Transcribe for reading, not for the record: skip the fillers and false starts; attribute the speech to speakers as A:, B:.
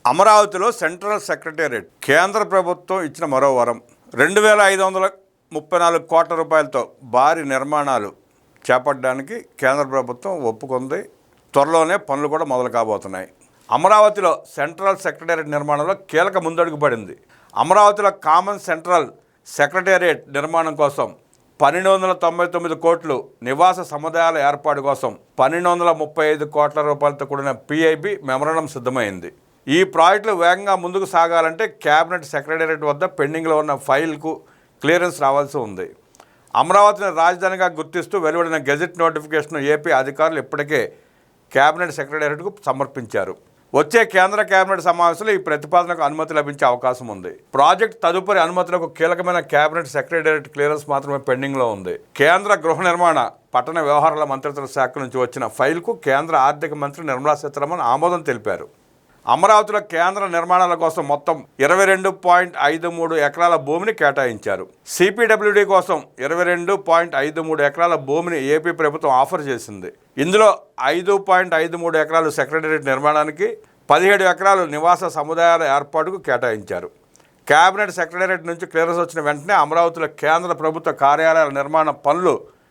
A: అమరావతిలో central secretariat కేంద్ర ప్రభుత్వం ఇచ్చిన మరో వరం. 2534 కోట్ల రూపాయలతో భారీ నిర్మాణాలు చేపట్టడానికి కేంద్ర ప్రభుత్వం ఒప్పుకుంది. త్వరలోనే పనులు కూడా మొదలు కాబోతున్నాయి. అమరావతిలో సెంట్రల్ సెక్రటేరియట్ నిర్మాణంలో కీలక ముందడుగు పడింది. అమరావతిలో కామన్ సెంట్రల్ సెక్రటేరియట్ నిర్మాణం కోసం 1299 కోట్లు, నివాస సముదాయాల ఏర్పాటు కోసం 1235 కోట్ల రూపాయలతో కూడిన పిఐబి మెమరాండం సిద్ధమైంది. ఈ ప్రాజెక్టులు వేగంగా ముందుకు సాగాలంటే కేబినెట్ సెక్రటేరియట్ వద్ద పెండింగ్లో ఉన్న ఫైల్కు క్లియరెన్స్ రావాల్సి ఉంది. అమరావతిని రాజధానిగా గుర్తిస్తూ వెలువడిన గెజెట్ నోటిఫికేషన్ ఏపీ అధికారులు ఇప్పటికే కేబినెట్ సెక్రటేరియట్కు సమర్పించారు. వచ్చే కేంద్ర కేబినెట్ సమావేశంలో ఈ ప్రతిపాదనకు అనుమతి లభించే అవకాశం ఉంది. ప్రాజెక్ట్ తదుపరి అనుమతులకు కీలకమైన కేబినెట్ సెక్రటేరియట్ క్లియరెన్స్ మాత్రమే పెండింగ్లో ఉంది. కేంద్ర గృహ నిర్మాణ పట్టణ వ్యవహారాల మంత్రిత్వ శాఖ నుంచి వచ్చిన ఫైల్కు కేంద్ర ఆర్థిక మంత్రి నిర్మలా సీతారామన్ ఆమోదం తెలిపారు. అమరావతిలో కేంద్ర నిర్మాణాల కోసం మొత్తం 22.53 ఎకరాల భూమిని కేటాయించారు. సిపిడబ్ల్యూడి కోసం 22.53 ఎకరాల భూమిని ఏపీ ప్రభుత్వం ఆఫర్ చేసింది. ఇందులో 5.53 ఎకరాలు సెక్రటేరియట్ నిర్మాణానికి, 17 ఎకరాలు నివాస సముదాయాల ఏర్పాటుకు కేటాయించారు. కేబినెట్ సెక్రటేరియట్ నుంచి క్లియరెన్స్ వచ్చిన వెంటనే అమరావతిలో కేంద్ర ప్రభుత్వ కార్యాలయాల నిర్మాణ పనులు